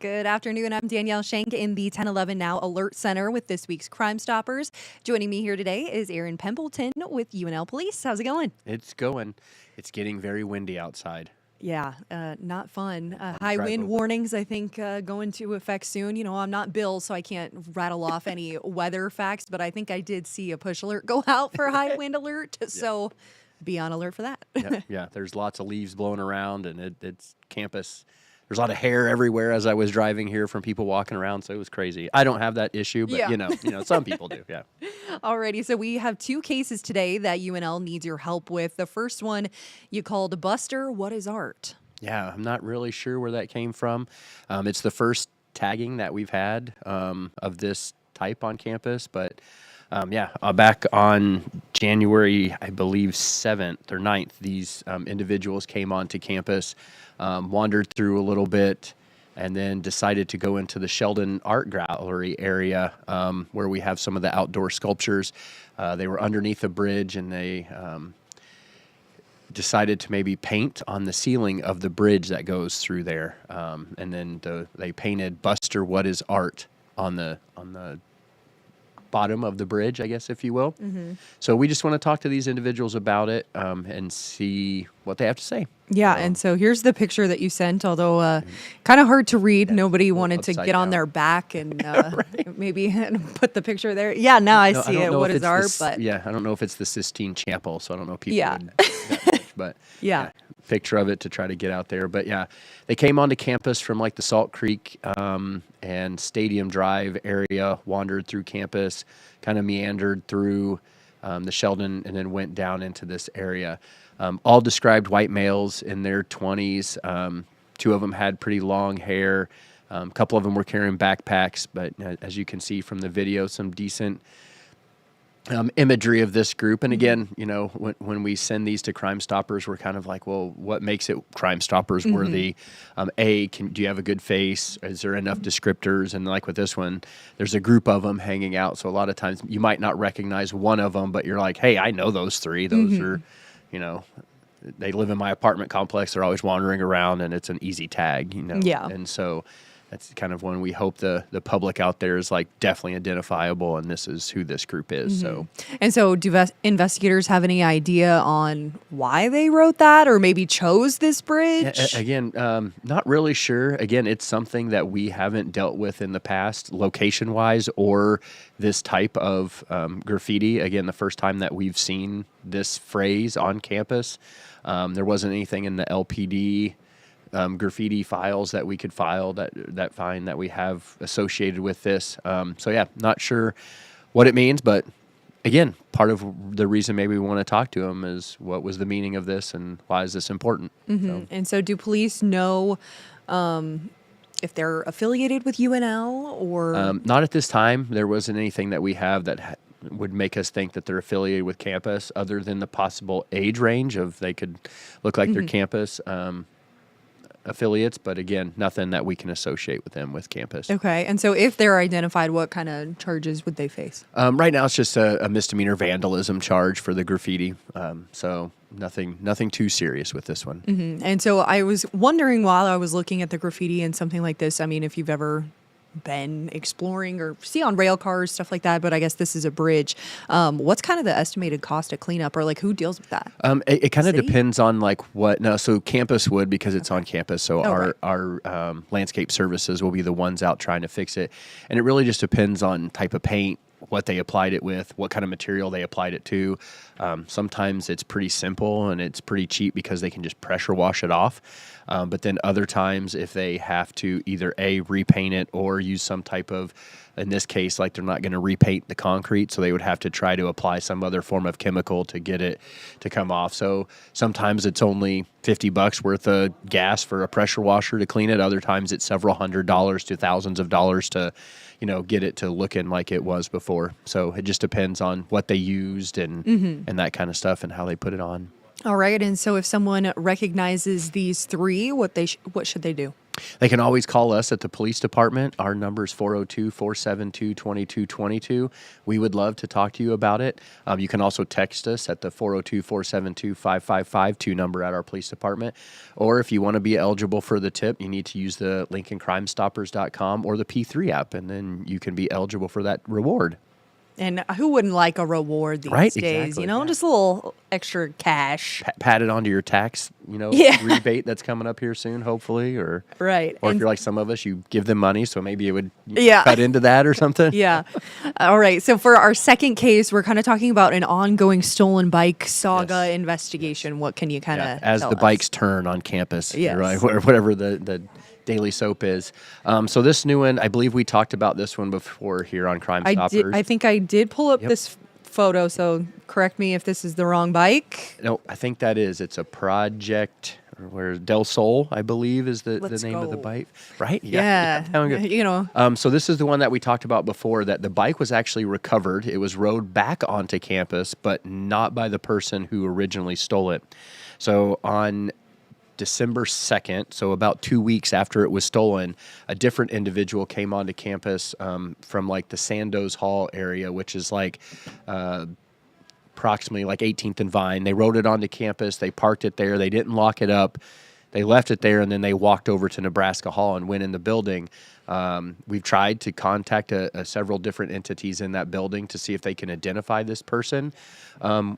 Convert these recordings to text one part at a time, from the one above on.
Good afternoon. I'm Danielle Shenk in the 1011 Now Alert Center with this week's Crime Stoppers. Joining me here today is Aaron Pembleton with UNL Police. How's it going? It's going. It's getting very windy outside. Yeah, not fun. High wind warnings, I think, go into effect soon. You know, I'm not Bill, so I can't rattle off any weather facts, but I think I did see a push alert go out for high wind alert. So be on alert for that. Yeah, there's lots of leaves blowing around, and it's campus. There's a lot of hair everywhere as I was driving here from people walking around, so it was crazy. I don't have that issue, but you know, some people do. Yeah. Alrighty, so we have two cases today that UNL needs your help with. The first one you called Buster. What is art? Yeah, I'm not really sure where that came from. It's the first tagging that we've had of this type on campus, but back on January, I believe 7th or 9th, these individuals came onto campus, wandered through a little bit, and then decided to go into the Sheldon Art Gallery area where we have some of the outdoor sculptures. They were underneath a bridge, and they decided to maybe paint on the ceiling of the bridge that goes through there. And then they painted Buster, what is art on the bottom of the bridge, I guess, if you will. So we just want to talk to these individuals about it and see what they have to say. Yeah, and so here's the picture that you sent, although kind of hard to read. Nobody wanted to get on their back and maybe put the picture there. Yeah, now I see it. What is art? But I don't know if it's the Sistine Chapel, so I don't know if people would that much, but picture of it to try to get out there. But yeah, they came onto campus from like the Salt Creek and Stadium Drive area, wandered through campus, kind of meandered through the Sheldon, and then went down into this area. All described white males in their 20s. Two of them had pretty long hair. A couple of them were carrying backpacks, but as you can see from the video, some decent imagery of this group. And again, you know, when we send these to Crime Stoppers, we're kind of like, well, what makes it Crime Stoppers worthy? Do you have a good face? Is there enough descriptors? And like with this one, there's a group of them hanging out. So a lot of times you might not recognize one of them, but you're like, hey, I know those three. Those are, you know, they live in my apartment complex. They're always wandering around, and it's an easy tag, you know? Yeah. And so that's kind of when we hope the public out there is like definitely identifiable, and this is who this group is. So, and so do investigators have any idea on why they wrote that or maybe chose this bridge? Again, not really sure. Again, it's something that we haven't dealt with in the past, location-wise, or this type of graffiti. Again, the first time that we've seen this phrase on campus, there wasn't anything in the LPD graffiti files that we could file that we have associated with this. So yeah, not sure what it means, but again, part of the reason maybe we want to talk to them is what was the meaning of this and why is this important? And so do police know if they're affiliated with UNL or? Not at this time. There wasn't anything that we have that would make us think that they're affiliated with campus, other than the possible age range of they could look like they're campus affiliates, but again, nothing that we can associate with them with campus. Okay, and so if they're identified, what kind of charges would they face? Right now, it's just a misdemeanor vandalism charge for the graffiti. So nothing too serious with this one. And so I was wondering while I was looking at the graffiti and something like this, I mean, if you've ever been exploring or see on rail cars, stuff like that, but I guess this is a bridge. What's kind of the estimated cost to clean up, or like who deals with that? It kind of depends on like so campus would, because it's on campus. So our landscape services will be the ones out trying to fix it. And it really just depends on type of paint, what they applied it with, what kind of material they applied it to. Sometimes it's pretty simple and it's pretty cheap because they can just pressure wash it off. But then other times, if they have to either repaint it or use some type of, in this case, like they're not going to repaint the concrete, so they would have to try to apply some other form of chemical to get it to come off. So sometimes it's only $50 worth of gas for a pressure washer to clean it. Other times it's several $100s to thousands of dollars to, you know, get it to looking like it was before. So it just depends on what they used and that kind of stuff and how they put it on. All right, and so if someone recognizes these three, what should they do? They can always call us at the police department. Our number is 402-472-2222. We would love to talk to you about it. You can also text us at the 402-472-5552 number at our police department. Or if you want to be eligible for the tip, you need to use the LincolnCrimeStoppers.com or the P3 app, and then you can be eligible for that reward. And who wouldn't like a reward these Right, days? exactly, You know, yeah. just a little extra cash. Pat it onto your tax, Yeah. rebate that's coming up here soon, hopefully. Or Right. Or if And- you're like some of us, you give them money, so maybe it would Yeah. cut into that or something. Yeah. All right. So for our second case, we're kind of talking about an ongoing stolen bike saga Yes. investigation. What can you kind of As tell the us? bikes turn on campus, Yes. right? Or whatever the daily soap is. So this new one, I believe we talked about this one before here on Crime Stoppers. I think I did pull up Yep. this photo, so correct me if this is the wrong bike. No, I think that is. It's a project. Where Del Sol, I believe, is the Let's name of the go. bike, right? Yeah. Sound good. You know. So this is the one that we talked about before. That the bike was actually recovered. It was rode back onto campus, but not by the person who originally stole it. So on December 2nd, so about 2 weeks after it was stolen, a different individual came onto campus from like the Sandoz Hall area, which is like approximately like 18th and Vine. They rode it onto campus. They parked it there. They didn't lock it up. They left it there, and then they walked over to Nebraska Hall and went in the building. We've tried to contact several different entities in that building to see if they can identify this person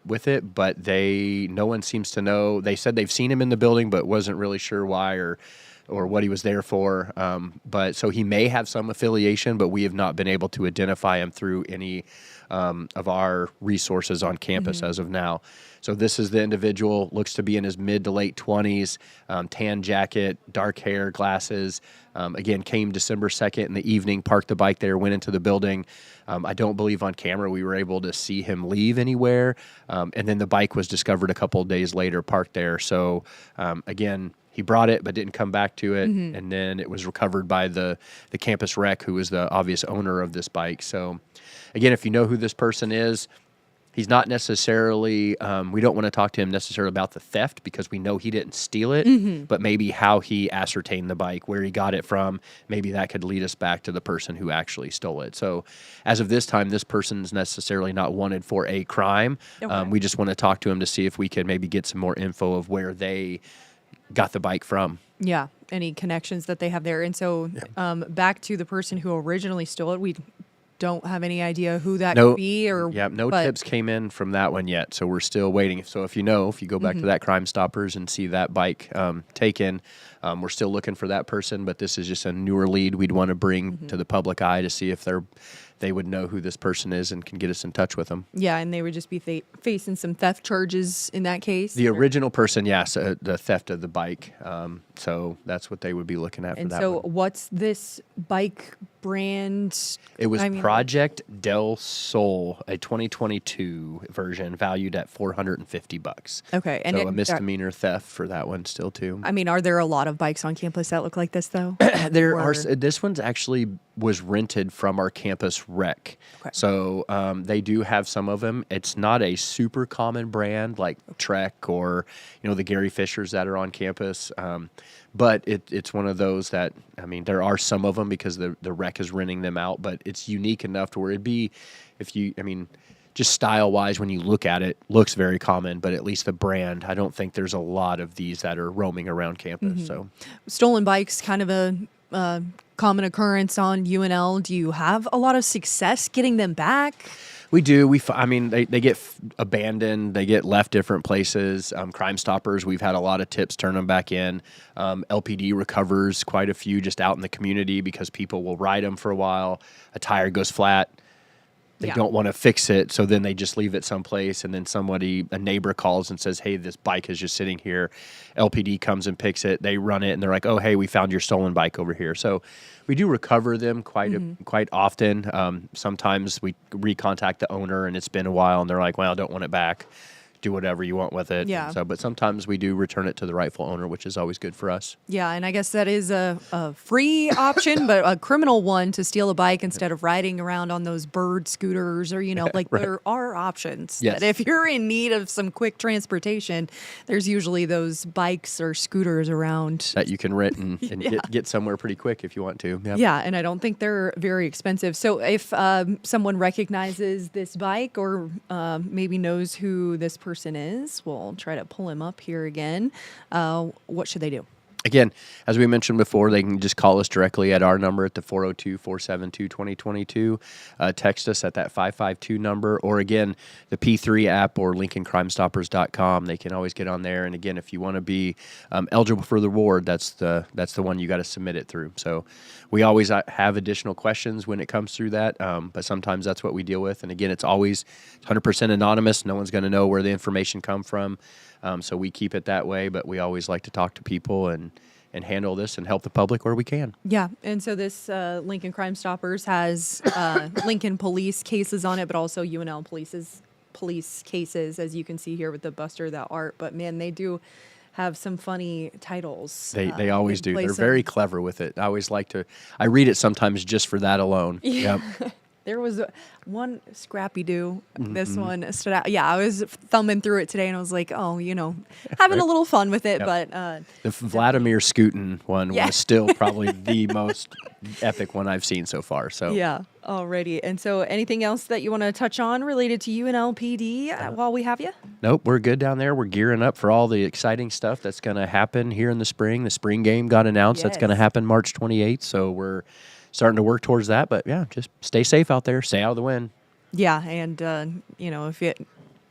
with it, but no one seems to know. They said they've seen him in the building, but wasn't really sure why or what he was there for. But so he may have some affiliation, but we have not been able to identify him through any of our resources on campus as of now. So this is the individual, looks to be in his mid to late 20s, tan jacket, dark hair, glasses. Again, came December 2nd in the evening, parked the bike there, went into the building. I don't believe on camera we were able to see him leave anywhere. And then the bike was discovered a couple of days later, parked there. So again, he brought it but didn't come back to it. And then it was recovered by the campus rec, who was the obvious owner of this bike. So again, if you know who this person is, he's not necessarily, we don't want to talk to him necessarily about the theft because we know he didn't steal it, but maybe how he ascertained the bike, where he got it from, maybe that could lead us back to the person who actually stole it. So as of this time, this person's necessarily not wanted for a crime. Okay. We just want to talk to him to see if we can maybe get some more info of where they got the bike from. Yeah. Any connections that they have there. And so back to the person who originally stole it, we don't have any idea who that could be. No tips came in from that one yet, so we're still waiting. So if you go back to that Crime Stoppers and see that bike taken, we're still looking for that person, but this is just a newer lead we'd want to bring to the public eye to see if they would know who this person is and can get us in touch with them. Yeah, and they would just be facing some theft charges in that case. The original person, yes, the theft of the bike. So that's what they would be looking at for that one. What's this bike brand? It was Project Del Sol, a 2022 version valued at $450. Okay, and so a misdemeanor theft for that one still too. I mean, are there a lot of bikes on campus that look like this though? There are. This one's actually was rented from our campus rec. Okay. So they do have some of them. It's not a super common brand like Trek or the Gary Fishers that are on campus. But it's one of those that, I mean, there are some of them because the rec is renting them out, but it's unique enough to where it'd be, just style-wise, when you look at it, looks very common, but at least the brand, I don't think there's a lot of these that are roaming around campus. So stolen bikes, kind of a common occurrence on UNL. Do you have a lot of success getting them back? We do. They get abandoned. They get left different places. Crime Stoppers, we've had a lot of tips turn them back in. LPD recovers quite a few just out in the community because people will ride them for a while. A tire goes flat. They don't want to fix it, so then they just leave it someplace, and then a neighbor calls and says, hey, this bike is just sitting here. LPD comes and picks it. They run it, and they're like, oh, hey, we found your stolen bike over here. So we do recover them quite often. Sometimes we recontact the owner, and it's been a while, and they're like, well, I don't want it back. do whatever you want with it. Yeah. So, but sometimes we do return it to the rightful owner, which is always good for us. Yeah, and I guess that is a free option, but a criminal one to steal a bike instead of riding around on those bird scooters or, like Right. there are options. Yes. That if you're in need of some quick transportation, there's usually those bikes or scooters around. That you can rent and get somewhere pretty quick if you want to. Yep. Yeah, and I don't think they're very expensive. So if someone recognizes this bike or maybe knows who this person is, we'll try to pull him up here again. What should they do? Again, as we mentioned before, they can just call us directly at our number at the 402-472-2022. Text us at that 552 number, or again, the P3 app or LincolnCrimeStoppers.com. They can always get on there. And again, if you want to be eligible for the reward, that's the one you got to submit it through. So we always have additional questions when it comes through that, but sometimes that's what we deal with. And again, it's always 100% anonymous. No one's going to know where the information come from. So we keep it that way, but we always like to talk to people and handle this and help the public where we can. Yeah, and so this Lincoln Crime Stoppers has Lincoln police cases on it, but also UNL police cases, as you can see here with the Buster That Art. But man, they do have some funny titles. They always do. They're place very clever with it. I always like to. I read it sometimes just for that alone. Yeah. Yep. There was one Scrappy Doo. This one stood out. Yeah, I was thumbing through it today, and I was like, oh, having a little fun with it. Yep. But the Vladimir Scootin one Yeah. was still probably the most epic one I've seen so far. So yeah, alrighty. And so, anything else that you want to touch on related to UNLPD while we have you? Nope, we're good down there. We're gearing up for all the exciting stuff that's going to happen here in the spring. The spring game got announced. That's going to Yes. happen March 28th. So we're starting to work towards that. But yeah, just stay safe out there. Stay out of the wind. Yeah, and if you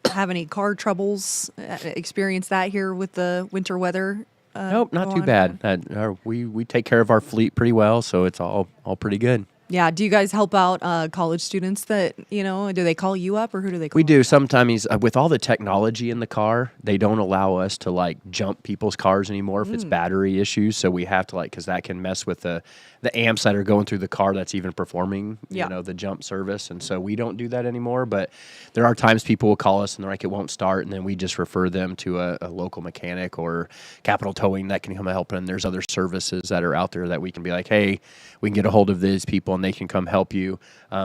have any car troubles, experience that here with the winter weather. Nope, not too going bad. We take care of our fleet pretty well, so it's all pretty good. Yeah. Do you guys help out college students that, do they call you up or who do they call? We do sometimes with all the technology in the car, they don't allow us to jump people's cars anymore if it's battery issues. So we have to because that can mess with the amps that are going through the car that's even performing, the jump service. And so we don't do that anymore. But there are times people will call us and they're like, it won't start. And then we just refer them to a local mechanic or Capital Towing that can come help. And there's other services that are out there that we can be like, hey, we can get a hold of these people and they can come help you.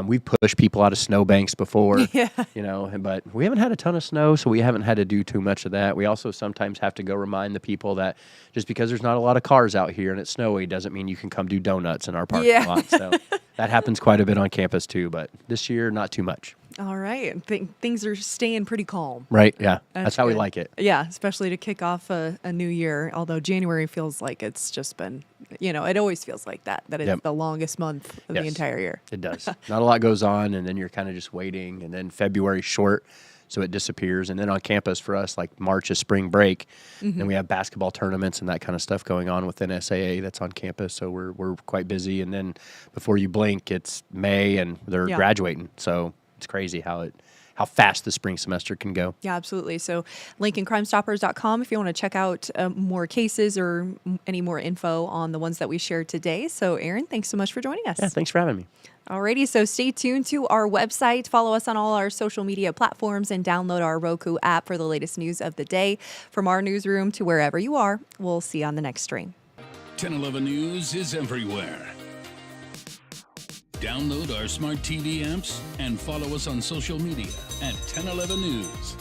We've pushed people out of snowbanks before, but we haven't had a ton of snow, so we haven't had to do too much of that. We also sometimes have to go remind the people that just because there's not a lot of cars out here and it's snowy doesn't mean you can come do donuts in our parking lot. So that happens quite a bit on campus too, but this year, not too much. All right. Things are staying pretty calm. Right, yeah. That's how we good. like it. Yeah, especially to kick off a new year, although January feels like it's just been, it always feels like that it's the longest month of the entire year. It does. Not a lot goes on, and then you're kind of just waiting, and then February's short, so it disappears. And then on campus for us, March is spring break, and we have basketball tournaments and that kind of stuff going on with NSAA that's on campus, so we're quite busy. And then before you blink, it's May, and they're graduating, so it's crazy how fast the spring semester can go. Yeah, absolutely. So LincolnCrimeStoppers.com if you want to check out more cases or any more info on the ones that we shared today. So Aaron, thanks so much for joining us. Yeah, thanks for having me. Alrighty, so stay tuned to our website, follow us on all our social media platforms, and download our Roku app for the latest news of the day. From our newsroom to wherever you are, we'll see you on the next stream. 1011 News is everywhere. Download our smart TV apps and follow us on social media at 1011 News.